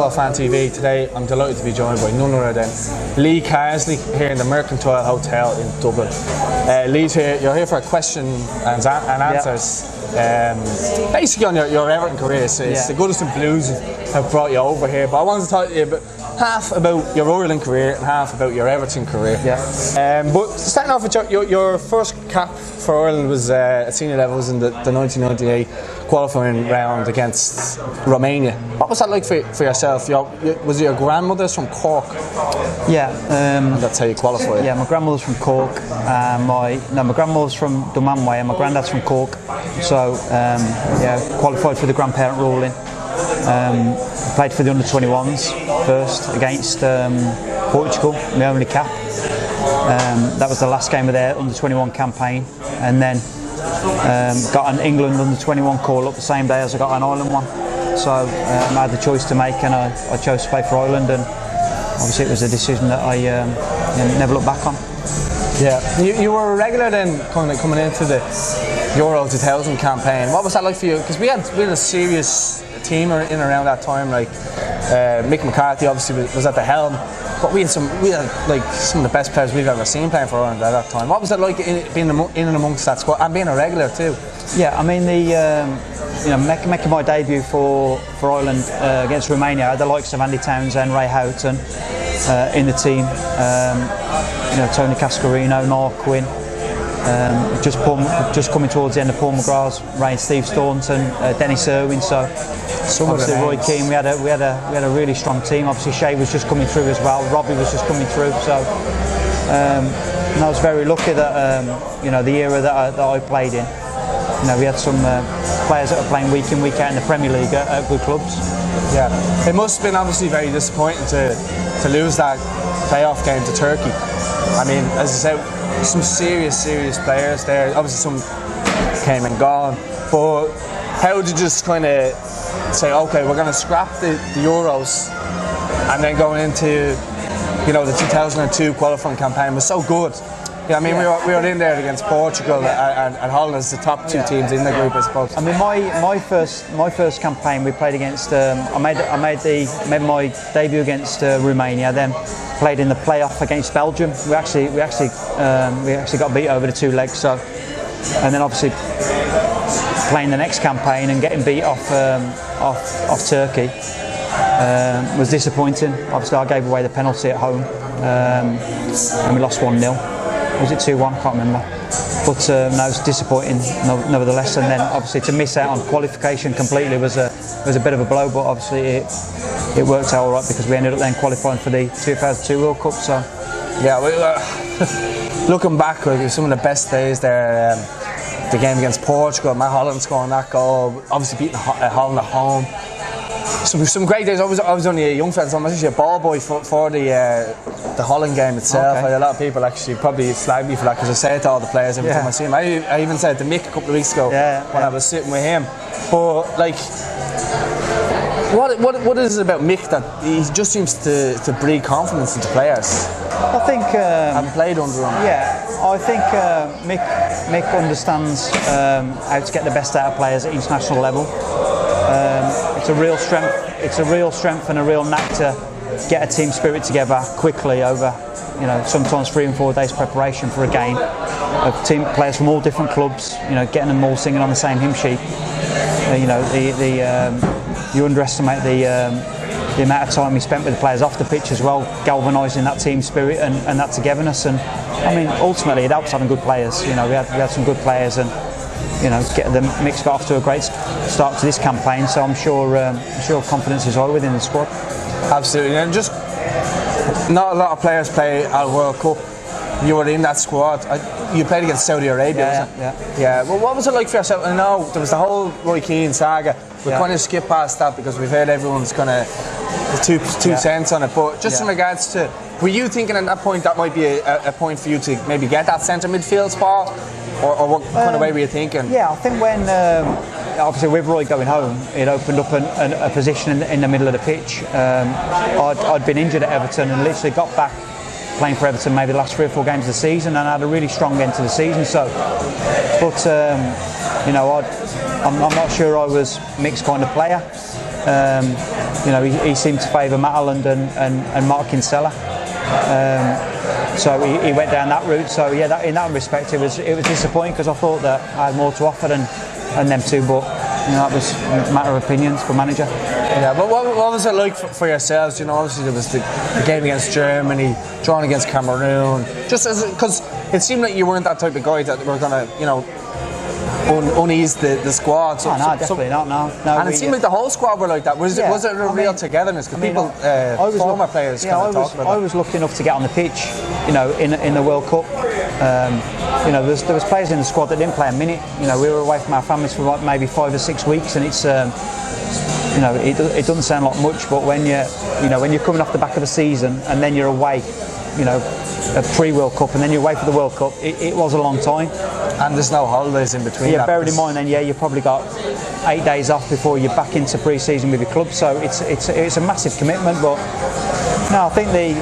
Football Fan TV. Today I'm delighted to be joined by none other than Lee Carsley here in the Mercantile Hotel in Dublin. Lee's here, you're here for a question and answers. Basically on your Everton career, so it's the Goodison and Blues have brought you over here, but I wanted to talk to you about half about your Ireland career and half about your Everton career. But starting off with your first cap for Ireland was at senior level was in the 1998 qualifying round against Romania. What was that like for yourself? Was your grandmother's from Cork? That's how you qualified. Yeah, my grandmother's from Cork. My grandmother's from Dunmanway and my granddad's from Cork. So qualified for the grandparent ruling. Played for the under-21s first against Portugal, my only cap. That was the last game of their under-21 campaign, and then got an England under-21 call up the same day as I got an Ireland one. So I had the choice to make, and I chose to play for Ireland, and obviously it was a decision that I never looked back on. Yeah, you were a regular then coming into the Euro 2000 campaign. What was that like for you? Because we had a serious team in and around that time. Like Mick McCarthy obviously was at the helm, but we had like some of the best players we've ever seen playing for Ireland at that time. What was it like being in and amongst that squad and being a regular too? Yeah, I mean making my debut for Ireland against Romania, I had the likes of Andy Townsend, Ray Houghton in the team. Tony Cascarino, Noel Quinn. Just coming towards the end of Paul McGrath's reign, Steve Staunton, Dennis Irwin. So obviously Roy Keane. We had a really strong team. Obviously Shea was just coming through as well. Robbie was just coming through. So and I was very lucky that the era that I played in. We had some players that were playing week in, week out in the Premier League at good clubs. Yeah, it must have been obviously very disappointing to lose that playoff game to Turkey. I mean, as I said, some serious players there. Obviously some came and gone, but how did you just kind of say, okay, we're going to scrap the Euros, and then going into the 2002 qualifying campaign was so good. Yeah, I mean, we were in there against Portugal and Holland as the top two teams in the group, I suppose. I mean, my first campaign we played against. I made my debut against Romania. Then played in the playoff against Belgium. We actually got beat over the two legs. So, and then obviously playing the next campaign and getting beat off Turkey was disappointing. Obviously, I gave away the penalty at home, and we lost 1-0. Was it 2-1? I can't remember. But no, it was disappointing nevertheless. And then obviously to miss out on qualification completely was a bit of a blow. But obviously it worked out all right because we ended up then qualifying for the 2002 World Cup. So yeah, looking back, like, some of the best days there. The game against Portugal, Matt Holland scoring that goal, obviously beating Holland at home. Some great days. I was only a young fan, so I was actually a ball boy for the Holland game itself. Okay. A lot of people actually probably slag me for that because I say it to all the players every time I see him. I even said it to Mick a couple of weeks ago when I was sitting with him. But like, what is it about Mick that he just seems to breed confidence into players? I think I've played under him. Yeah, I think Mick understands how to get the best out of players at international level. It's a real strength and a real knack to get a team spirit together quickly over, sometimes 3 and 4 days preparation for a game of team players from all different clubs, getting them all singing on the same hymn sheet. You underestimate the amount of time he spent with the players off the pitch as well, galvanising that team spirit and that togetherness. And I mean, ultimately it helps having good players. We had some good players, and get the mix got off to a great start to this campaign. So I'm sure confidence is high within the squad. Absolutely, and just not a lot of players play at a World Cup. You were in that squad. You played against Saudi Arabia, wasn't it? Yeah. Well, what was it like for yourself? I know there was the whole Roy Keane saga. We kind of skip past that because we've heard everyone's kind of two cents on it. But just in regards to, were you thinking at that point that might be a point for you to maybe get that centre midfield spot? Or what kind of way were you thinking? Yeah, I think when obviously with Roy going home, it opened up a position in the middle of the pitch. I'd been injured at Everton and literally got back playing for Everton maybe the last 3 or 4 games of the season, and I had a really strong end to the season. So, but I'm not sure I was Mick's kind of player. he seemed to favour Matt Holland and Mark Kinsella. So he went down that route. So yeah, in that respect, it was disappointing because I thought that I had more to offer than them two. But that was a matter of opinions for manager. Yeah, but what was it like for yourselves? Obviously there was the game against Germany, drawn against Cameroon. Just because it seemed like you weren't that type of guy that were gonna, unease the squad. So, no, definitely not. No, and it seemed like the whole squad were like that. Was it a real togetherness? Because former players kind of talk about that. I was lucky enough to get on the pitch, in the World Cup. There was players in the squad that didn't play a minute. We were away from our families for like maybe 5 or 6 weeks, and it's it doesn't sound like much, but when you're coming off the back of a season and then you're away, a pre-World Cup, and then you're away for the World Cup, it was a long time. And there's no holidays in between. Yeah, bearing in mind then, you've probably got 8 days off before you're back into pre-season with your club, so it's a massive commitment. But no, I think the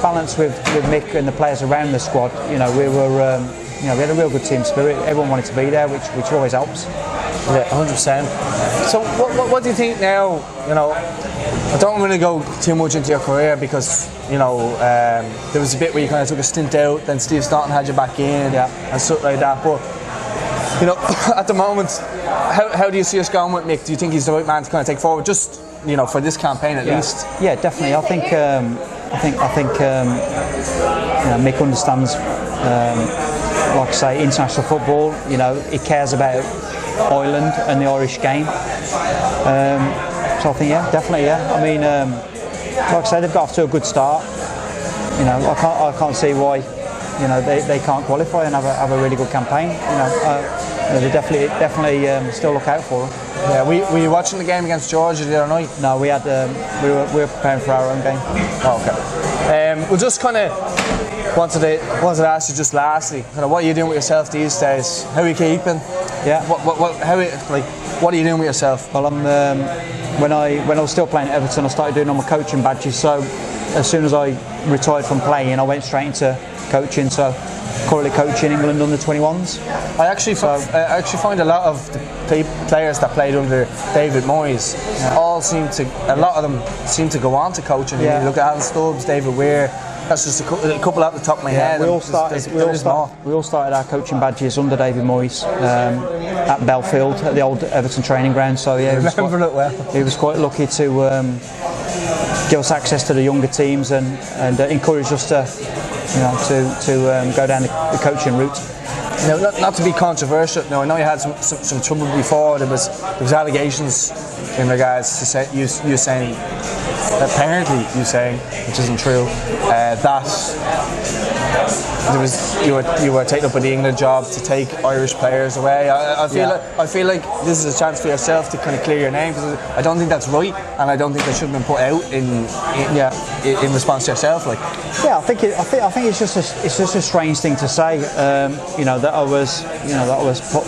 balance with Mick and the players around the squad, we had a real good team spirit. Everyone wanted to be there, which always helps. Yeah, 100%. So what do you think now? I don't want to go too much into your career because there was a bit where you kind of took a stint out, then Steve Staunton had you back in, and stuff like that. But at the moment, how do you see us going with Mick? Do you think he's the right man to kind of take forward, just for this campaign at least? Yeah, definitely. I think Mick understands, like I say, international football. He cares about Ireland and the Irish game. So I think, definitely. I mean, like I say, they've got off to a good start. I can't see why, they can't qualify and have a really good campaign. They definitely still look out for them. Yeah, were you watching the game against Georgia the other night? No, we were preparing for our own game. Oh, okay. We'll just kind of wanted to ask you just lastly, what are you doing with yourself these days? How are you keeping? Yeah. What are you doing with yourself? Well, when I was still playing at Everton, I started doing all my coaching badges. So as soon as I retired from playing, I went straight into coaching. So currently coaching England under 21s. I actually find a lot of the players that played under David Moyes, a lot of them seem to go on to coaching. Yeah. You look at Alan Stubbs, David Weir. That's just a couple out the top of my head. We all started our coaching badges under David Moyes at Belfield at the old Everton training ground. So yeah, he was quite lucky to give us access to the younger teams and encourage us to go down the coaching route. Not to be controversial. I know you had some trouble before. There was allegations in regards to you saying, apparently you saying, which isn't true, that you were taken up with the England job to take Irish players away. I feel like this is a chance for yourself to kind of clear your name, because I don't think that's right, and I don't think that should have been put out in response to yourself. I think it's just a strange thing to say. That I was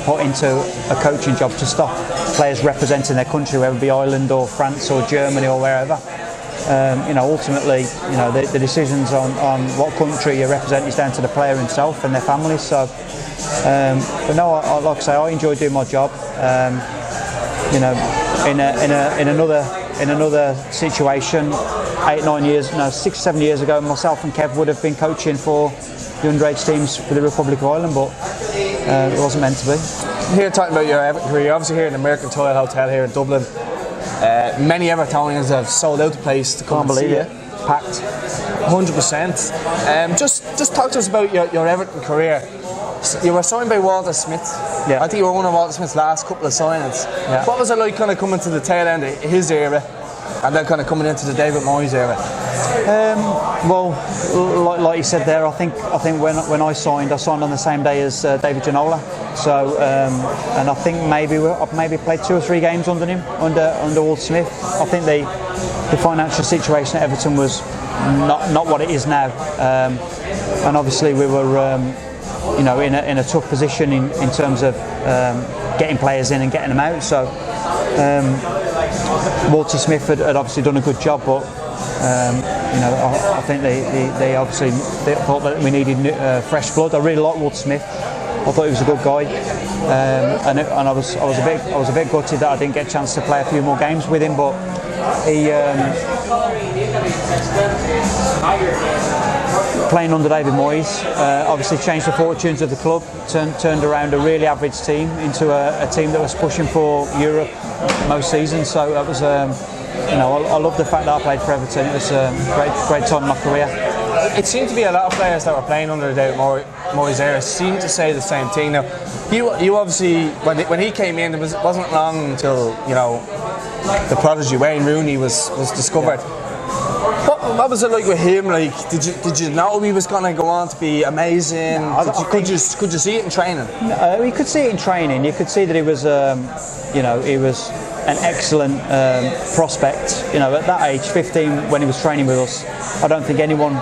put into a coaching job to stop players representing their country, whether it be Ireland or France or Germany or wherever. Ultimately, the decisions on what country you represent is down to the player himself and their families. So, but no, like I say, I enjoy doing my job. In another situation, 6, 7 years ago, myself and Kev would have been coaching for the underage teams for the Republic of Ireland, but it wasn't meant to be. Here, talking about your Everton career, you're obviously here in the Mercantile Hotel here in Dublin. Many Evertonians have sold out the place to come and see you. Packed. 100%. Just talk to us about your Everton career. You were signed by Walter Smith. Yeah. I think you were one of Walter Smith's last couple of signings. Yeah. What was it like kind of coming to the tail end of his era and then kind of coming into the David Moyes era? Well, like you said there, I think when I signed on the same day as David Ginola. So, and I think I've maybe played 2 or 3 games under him, under Walter Smith. I think the financial situation at Everton was not what it is now, and obviously we were in a tough position in terms of getting players in and getting them out. So Walter Smith had obviously done a good job, but I think they obviously thought that we needed fresh blood. I really like Walter Smith. I thought he was a good guy, and I was a bit gutted that I didn't get a chance to play a few more games with him. But he playing under David Moyes obviously changed the fortunes of the club, turned around a really average team into a team that was pushing for Europe most seasons. So that was, I love the fact that I played for Everton. It was a great time in my career. It seemed to be a lot of players that were playing under David Moyes era seemed to say the same thing. Now, you obviously when he came in, it wasn't long until the prodigy Wayne Rooney was discovered. Yeah. What was it like with him? Like, did you know he was going to go on to be amazing? No, could you see it in training? You could see it in training. You could see that he was, he was an excellent prospect. At that age, 15, when he was training with us, I don't think anyone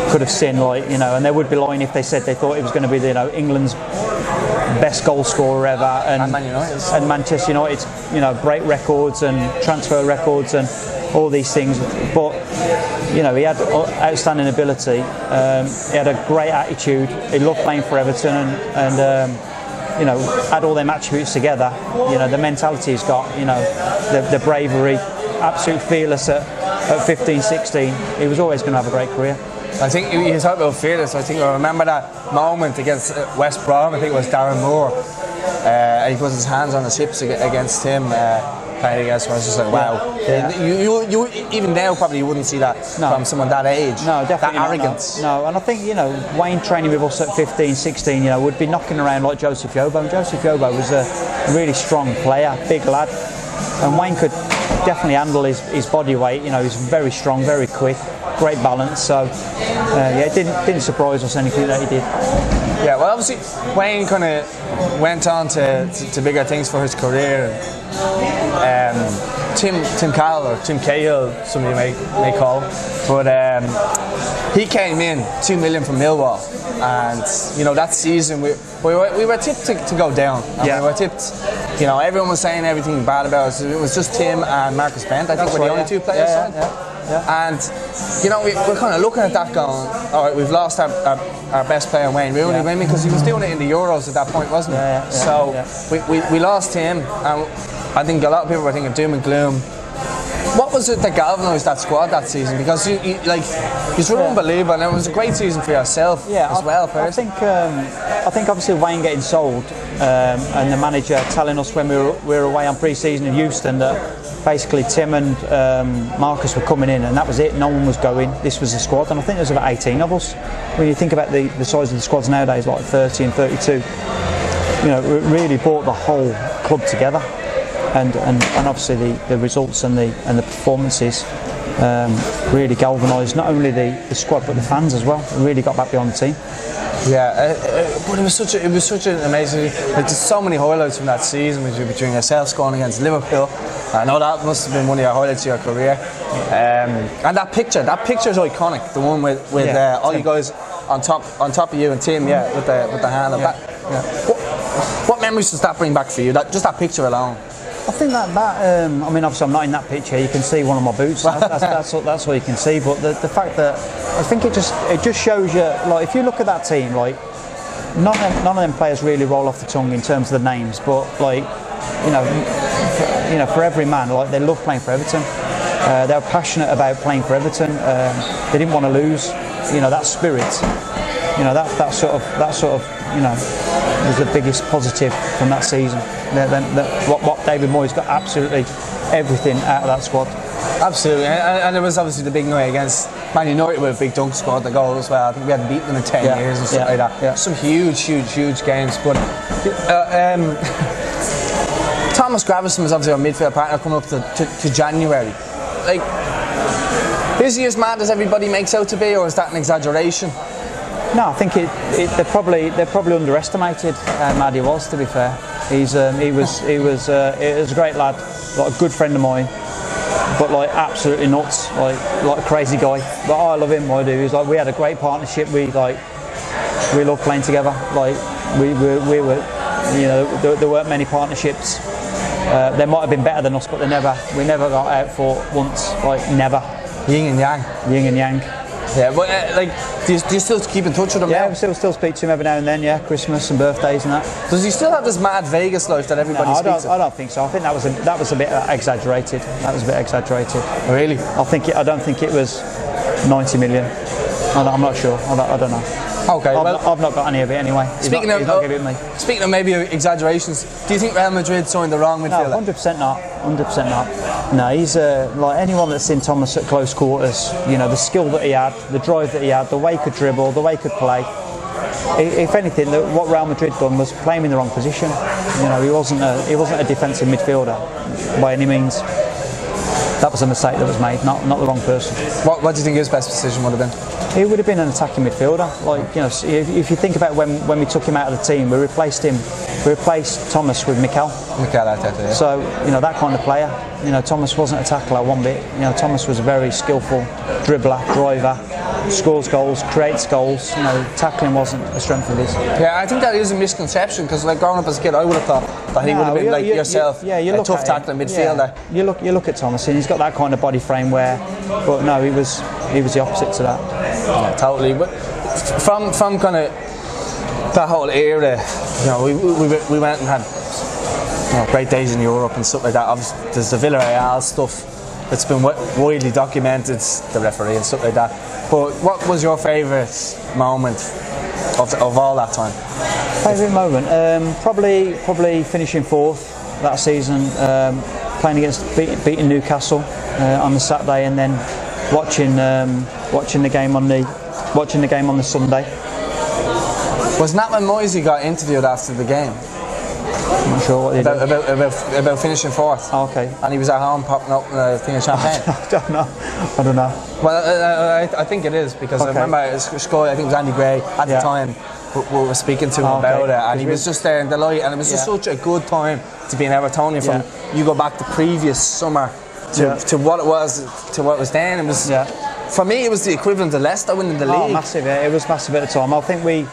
could have seen and they would be lying if they said they thought he was going to be England's best goal scorer ever, and Man United's. And Manchester United's, break records and transfer records and all these things. But he had outstanding ability. He had a great attitude. He loved playing for Everton, and had all them attributes together. The mentality he's got. The bravery, absolute fearless at 15, 16. He was always going to have a great career. I think you talked about fearless. I remember that moment against West Brom. I think it was Darren Moore. He put his hands on his hips against him. Playing against him. I was just like, wow. Yeah. You even now probably you wouldn't see that from someone that age. No, definitely that arrogance. No, and I think Wayne training with us at 15, 16, would be knocking around like Joseph Yobo. And Joseph Yobo was a really strong player, big lad, and Wayne could definitely handle his body weight. He's very strong, very quick, great balance. So it didn't surprise us anything that he did. Yeah, well, obviously Wayne kind of went on to bigger things for his career. Tim Cahill, or Tim Cahill, some of you may call him, but he came in $2 million from Millwall, and that season we were tipped to go down. Yeah. We were tipped. Everyone was saying everything bad about us. It was just Tim and Marcus Bent. I think were the only two players. Yeah. And we're kind of looking at that going, all right, we've lost our best player, Wayne Rooney, maybe because he was doing it in the Euros at that point, wasn't he? We lost him, and I think a lot of people were thinking doom and gloom. What was it that galvanised that squad that season? Because you were unbelievable, and it was a great season for yourself as well. I think obviously Wayne getting sold, and the manager telling us when we were away on pre-season in Houston that basically Tim and Marcus were coming in, and that was it. No one was going. This was the squad, and I think there's about 18 of us. When you think about the size of the squads nowadays, like 30 and 32, it really brought the whole club together. And obviously the results and the performances really galvanised not only the squad but the fans as well. It really got back behind the team. Yeah, but it was such an amazing. There's so many highlights from that season between yourself scoring against Liverpool. I know that must have been one of your highlights of your career. And that picture is iconic. The one with all you guys on top of you and Tim, with the hand of that. Yeah. What memories does that bring back for you? Just that picture alone. I think that obviously I'm not in that picture. You can see one of my boots. That's all you can see. But the fact that I think it just shows you, like, if you look at that team, like none of them players really roll off the tongue in terms of the names. But like for every man, like, they love playing for Everton. They were passionate about playing for Everton. They didn't want to lose. That spirit. That sort of was the biggest positive from that season. What David Moyes got absolutely everything out of that squad. Absolutely, and it was obviously the big night against Man United with a big dunk squad, the goal as well. I think we hadn't beaten them in 10 years and stuff like that. Yeah. Some huge games, but Thomas Gravison was obviously our midfield partner coming up to January. Like, is he as mad as everybody makes out to be, or is that an exaggeration? No, I think they probably underestimated how mad he was. To be fair, he was a great lad, like a good friend of mine, but like absolutely nuts, like a crazy guy. But I love him. I do. He's like, we had a great partnership. We love playing together. Like we were, there weren't many partnerships. They might have been better than us, but we never got out for once. Like, never. Yin and yang. Yin and yang. Yeah, but like, do you still keep in touch with him? Yeah, now? we still speak to him every now and then. Yeah, Christmas and birthdays and that. Does he still have this mad Vegas life that everybody speaks of? I don't think so. I think that was a bit exaggerated. That was a bit exaggerated. Really? I don't think it was 90 million. I'm not sure. I don't know. Okay, I've not got any of it anyway. He's not giving it me. Speaking of maybe exaggerations, do you think Real Madrid signed the wrong midfielder? No, 100% not. 100% not. No, he's like anyone that's seen Thomas at close quarters. You know, the skill that he had, the drive that he had, the way he could dribble, the way he could play. If anything, what Real Madrid done was play him in the wrong position. You know, he wasn't a defensive midfielder by any means. That was a mistake that was made, not the wrong person. What do you think his best decision would have been? He would have been an attacking midfielder. Like, you know, if you think about when we took him out of the team, we replaced Thomas with Mikel. Mikel Arteta, yeah. So, you know, that kind of player. You know, Thomas wasn't a tackler one bit. You know, Thomas was a very skillful dribbler, driver, scores goals, creates goals. You know, tackling wasn't a strength of his. Yeah, I think that is a misconception because, like, growing up as a kid, I would have thought that he would have been like yourself, a tough tackling midfielder. Yeah. You look at Thomas, and he's got that kind of body frame but no, he was the opposite to that. Yeah, totally. But from kind of that whole era, you know, we went and had great days in Europe and stuff like that. Obviously, there's the Villarreal stuff that's been widely documented, the referee and stuff like that. But what was your favourite moment of all that time? Favourite moment? Probably finishing fourth that season, playing against beating Newcastle on the Saturday, and then watching the game on the Sunday. Wasn't that when Moyes got interviewed after the game? I'm not sure what he did. About finishing fourth. Oh, okay. And he was at home popping up a thing of champagne. I don't know. Well, I think it is because I remember Sky, I think it was Andy Gray at the time, we were speaking to him about it, and he was just there in delight, and it was just such a good time to be an Evertonian. From you go back the previous summer to what it was then. It was for me, it was the equivalent of Leicester winning the league. Oh, massive! Yeah, it was massive at the time. I think we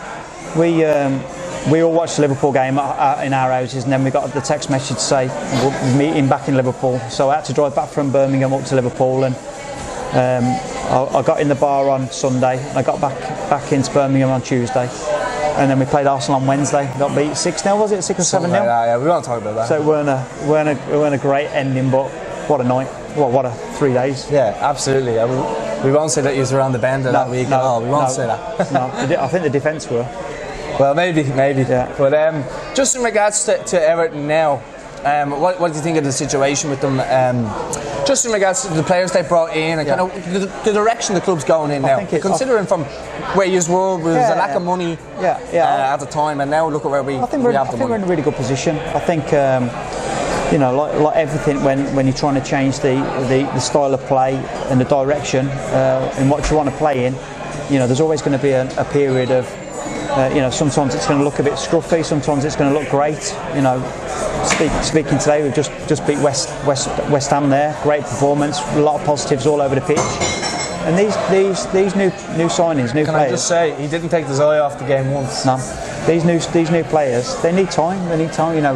all watched the Liverpool game in our houses, and then we got the text message to say we're meeting back in Liverpool. So I had to drive back from Birmingham up to Liverpool, and I got in the bar on Sunday. I got back into Birmingham on Tuesday, and then we played Arsenal on Wednesday. Got beat 6-0, was it 6 or 7-0? Yeah, we won't talk about that. So it weren't a great ending, but what a night! What a 3 days. Yeah, absolutely. We won't say that he was around the bend that week at all. We won't say that. No, I think the defence were. Well, maybe. Yeah. But just in regards to Everton now, what do you think of the situation with them? Just in regards to the players they brought in and kind of the direction the club's going in now. Considering from where you were, there was a lack of money at the time, and now look at where we have the money. I think we're in a really good position. I think you know, like everything, when you're trying to change the style of play and the direction in what you want to play in, you know, there's always going to be a period of, you know, sometimes it's going to look a bit scruffy, sometimes it's going to look great. You know, speaking today, we've just beat West Ham there, great performance, a lot of positives all over the pitch. And these new signings, new players. Can I just say, he didn't take his eye off the game once. No. These new players, they need time. You know,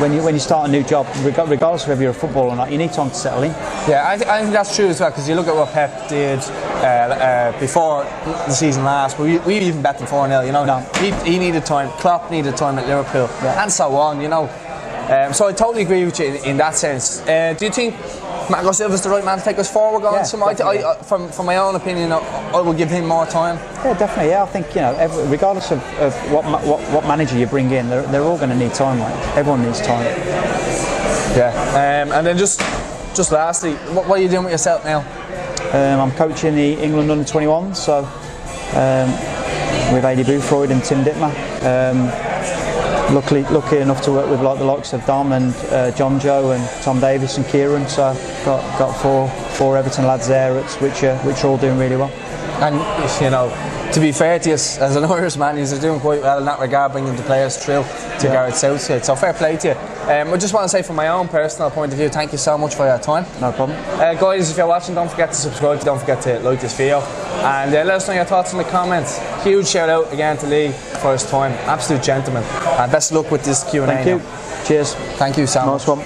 when you start a new job, regardless of whether you're a footballer or not, you need time to settle in. Yeah, I think that's true as well, because you look at what Pep did before the season last. We even bet them 4-0. You know, he needed time. Klopp needed time at Liverpool, and so on. You know, so I totally agree with you in that sense. Do you think Marco Silva's the right man to take us forward? From my own opinion, I will give him more time. Yeah, definitely. Yeah, I think, you know, regardless of what manager you bring in, they're all going to need time. Right? Everyone needs time. Yeah, and then just lastly, what are you doing with yourself now? I'm coaching the England under-21s, so with Adi Boothroyd and Tim Dittmer. Lucky enough to work with like the likes of Dom and John Joe and Tom Davis and Kieran, so got four Everton lads there, which are all doing really well. And you know, to be fair to you, as an Irish man, you're doing quite well in that regard, bringing the players through to Gareth Southgate. So fair play to you. I just want to say, from my own personal point of view, thank you so much for your time. No problem. Guys, if you're watching, don't forget to subscribe. Don't forget to like this video, and let us know your thoughts in the comments. Huge shout out again to Lee for his time. Absolute gentleman. And best of luck with this Q&A. Thank you. Cheers. Thank you, Sam. Nice one.